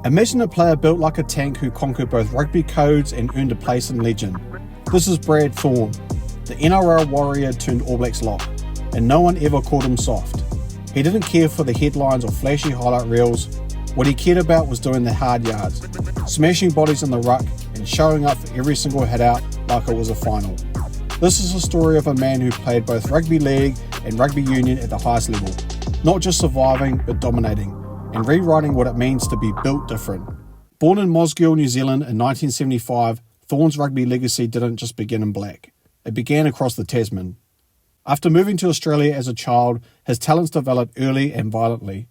Imagine a player built like a tank who conquered both rugby codes and earned a place in legend. This is Brad Thorne, the NRL warrior turned All Blacks lock, and no one ever called him soft. He didn't care for the headlines or flashy highlight reels. What he cared about was doing the hard yards, smashing bodies in the ruck and showing up for every single hit out like it was a final. This is a story of a man who played both rugby league and rugby union at the highest level, not just surviving but dominating, and rewriting what it means to be built different. Born in Mosgiel, New Zealand in 1975, Thorne's rugby legacy didn't just begin in black. It began across the Tasman. After moving to Australia as a child, his talents developed early and violently.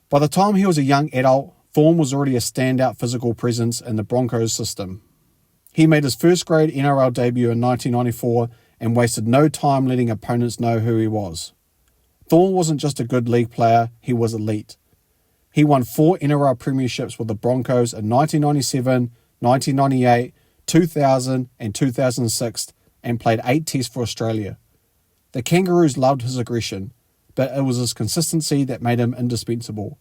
By the time he was a young adult, Thorne was already a standout physical presence in the Broncos system. He made his first grade NRL debut in 1994 and wasted no time letting opponents know who he was. Thorne wasn't just a good league player, he was elite. He won 4 NRL premierships with the Broncos in 1997, 1998, 2000 and 2006 and played 8 tests for Australia. The Kangaroos loved his aggression, but it was his consistency that made him indispensable.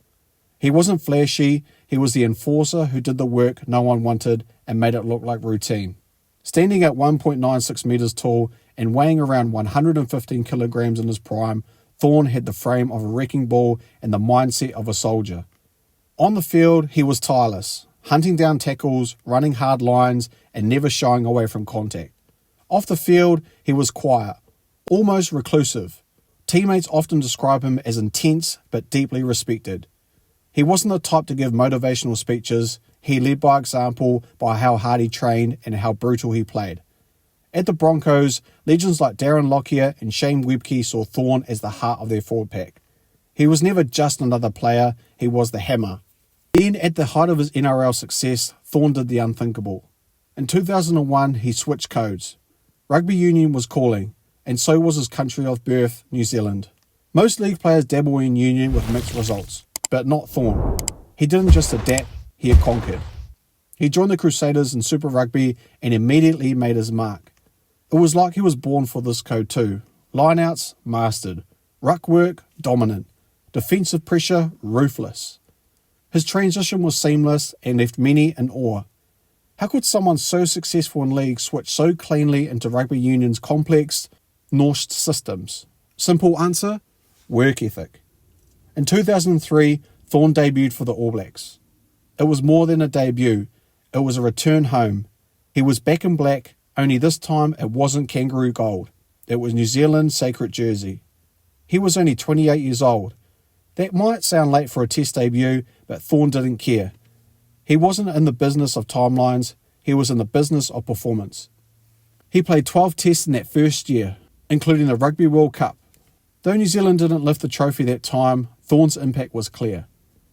He wasn't flashy, he was the enforcer who did the work no one wanted and made it look like routine. Standing at 1.96 metres tall and weighing around 115 kilograms in his prime, Thorne had the frame of a wrecking ball and the mindset of a soldier. On the field, he was tireless, hunting down tackles, running hard lines, and never shying away from contact. Off the field, he was quiet, almost reclusive. Teammates often describe him as intense but deeply respected. He wasn't the type to give motivational speeches. He led by example by how hard he trained and how brutal he played. At the Broncos, legends like Darren Lockyer and Shane Webke saw Thorne as the heart of their forward pack. He was never just another player, he was the hammer. Then, at the height of his NRL success, Thorne did the unthinkable. In 2001, he switched codes. Rugby union was calling, and so was his country of birth, New Zealand. Most league players dabble in union with mixed results, but not Thorne. He didn't just adapt, he had conquered. He joined the Crusaders in Super Rugby and immediately made his mark. It was like he was born for this code too. Lineouts, mastered. Ruck work, dominant. Defensive pressure, ruthless. His transition was seamless and left many in awe. How could someone so successful in league switch so cleanly into rugby union's complex, nosed systems? Simple answer, work ethic. In 2003, Thorne debuted for the All Blacks. It was more than a debut, it was a return home. He was back in black, only this time it wasn't kangaroo gold. It was New Zealand's sacred jersey. He was only 28 years old. That might sound late for a test debut, but Thorne didn't care. He wasn't in the business of timelines, he was in the business of performance. He played 12 tests in that first year, including the Rugby World Cup. Though New Zealand didn't lift the trophy that time, Thorne's impact was clear.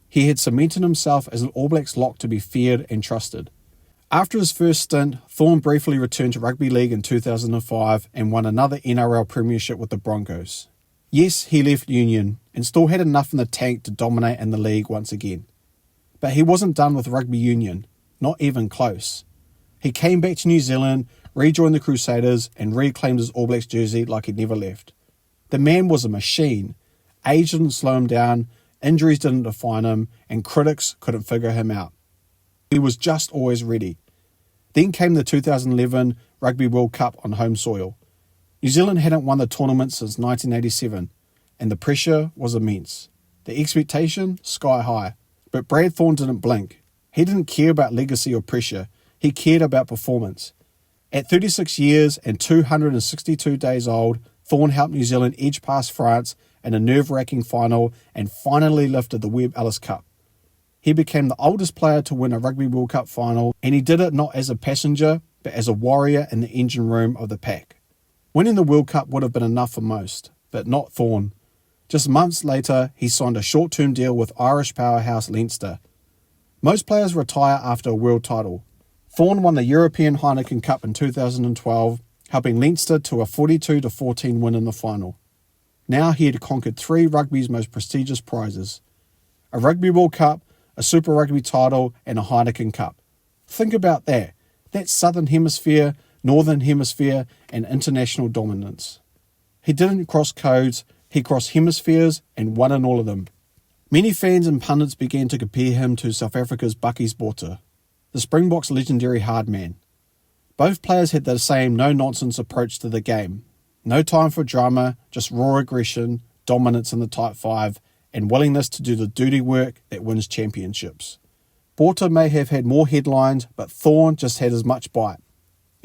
He had cemented himself as an All Blacks lock to be feared and trusted. After his first stint, Thorne briefly returned to rugby league in 2005 and won another NRL premiership with the Broncos. Yes, he left Union and still had enough in the tank to dominate in the league once again. But he wasn't done with rugby union, not even close. He came back to New Zealand, rejoined the Crusaders and reclaimed his All Blacks jersey like he'd never left. The man was a machine. Age didn't slow him down, injuries didn't define him, and critics couldn't figure him out. He was just always ready. Then came the 2011 Rugby World Cup on home soil. New Zealand hadn't won the tournament since 1987, and the pressure was immense. The expectation, sky high. But Brad Thorne didn't blink. He didn't care about legacy or pressure. He cared about performance. At 36 years and 262 days old, Thorne helped New Zealand edge past France in a nerve-wracking final and finally lifted the Webb Ellis Cup. He became the oldest player to win a Rugby World Cup final, and he did it not as a passenger, but as a warrior in the engine room of the pack. Winning the World Cup would have been enough for most, but not Thorne. Just months later, he signed a short-term deal with Irish powerhouse Leinster. Most players retire after a world title. Thorne won the European Heineken Cup in 2012, helping Leinster to a 42-14 win in the final. Now he had conquered 3 rugby's most prestigious prizes: a Rugby World Cup, a Super Rugby title and a Heineken Cup. Think about that. That's Southern Hemisphere, Northern Hemisphere and international dominance. He didn't cross codes, he crossed hemispheres and won in all of them. Many fans and pundits began to compare him to South Africa's Bucky's Botha, the Springboks' legendary hard man. Both players had the same no-nonsense approach to the game. No time for drama, just raw aggression, dominance in the tight five, and willingness to do the dirty work that wins championships. Botha may have had more headlines, but Thorne just had as much bite.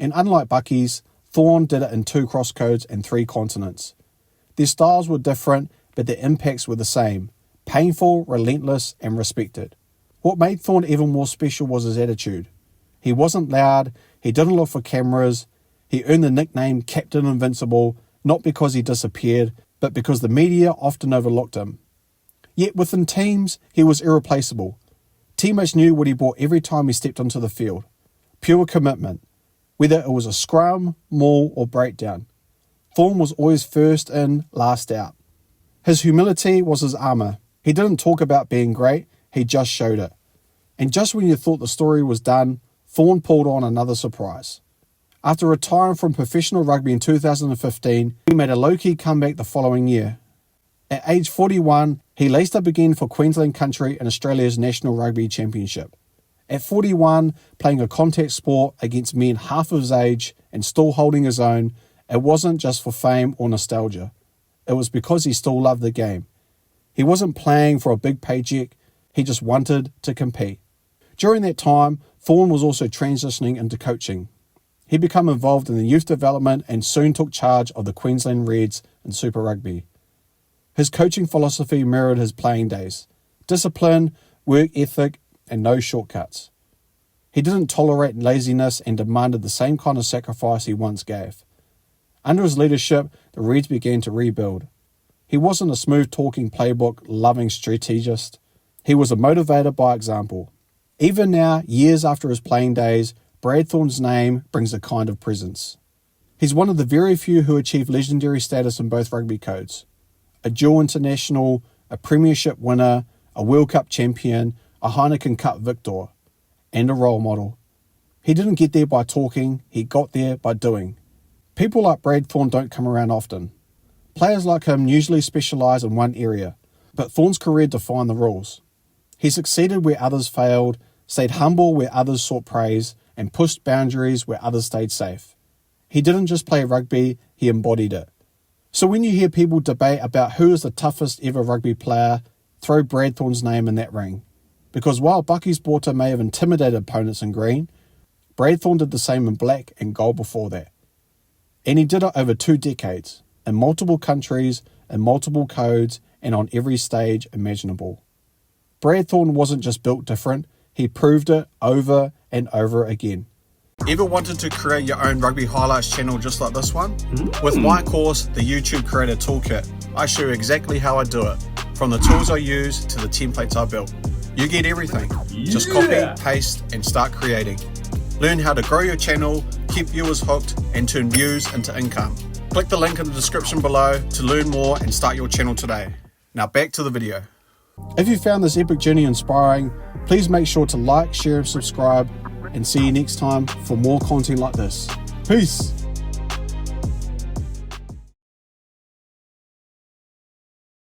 And unlike Bucky's, Thorne did it in 2 crosscodes and 3 continents. Their styles were different, but their impacts were the same. Painful, relentless, and respected. What made Thorne even more special was his attitude. He wasn't loud, he didn't look for cameras, he earned the nickname Captain Invincible, not because he disappeared, but because the media often overlooked him. Yet within teams, he was irreplaceable. Teammates knew what he brought every time he stepped onto the field. Pure commitment. Whether it was a scrum, maul, or breakdown. Thorne was always first in, last out. His humility was his armour. He didn't talk about being great, he just showed it. And just when you thought the story was done, Thorne pulled on another surprise. After retiring from professional rugby in 2015, he made a low-key comeback the following year. At age 41, he laced up again for Queensland country in Australia's National Rugby Championship. At 41, playing a contact sport against men half of his age and still holding his own, it wasn't just for fame or nostalgia. It was because he still loved the game. He wasn't playing for a big paycheck, he just wanted to compete. During that time, Thorne was also transitioning into coaching. He became involved in the youth development and soon took charge of the Queensland Reds in Super Rugby. His coaching philosophy mirrored his playing days. Discipline, work ethic, and no shortcuts. He didn't tolerate laziness and demanded the same kind of sacrifice he once gave. Under his leadership, the Reds began to rebuild. He wasn't a smooth-talking playbook-loving strategist. He was a motivator by example. Even now, years after his playing days, Brad Thorne's name brings a kind of presence. He's one of the very few who achieved legendary status in both rugby codes. A dual international, a premiership winner, a World Cup champion, a Heineken Cup victor, and a role model. He didn't get there by talking, he got there by doing. People like Brad Thorne don't come around often. Players like him usually specialise in one area, but Thorne's career defined the rules. He succeeded where others failed, stayed humble where others sought praise, and pushed boundaries where others stayed safe. He didn't just play rugby, he embodied it. So when you hear people debate about who is the toughest ever rugby player, throw Brad Thorne's name in that ring. Because while Bucky's Botha may have intimidated opponents in green, Brad Thorne did the same in black and gold before that. And he did it over 2 decades, in multiple countries, in multiple codes, and on every stage imaginable. Brad Thorne wasn't just built different, he proved it over and over again. Ever wanted to create your own Rugby Highlights channel just like this one? With my course, the YouTube Creator Toolkit, I show you exactly how I do it, from the tools I use to the templates I built. You get everything. Just copy, paste, and start creating. Learn how to grow your channel, keep viewers hooked, and turn views into income. Click the link in the description below to learn more and start your channel today. Now back to the video. If you found this epic journey inspiring, please make sure to like, share, and subscribe, and see you next time for more content like this. Peace!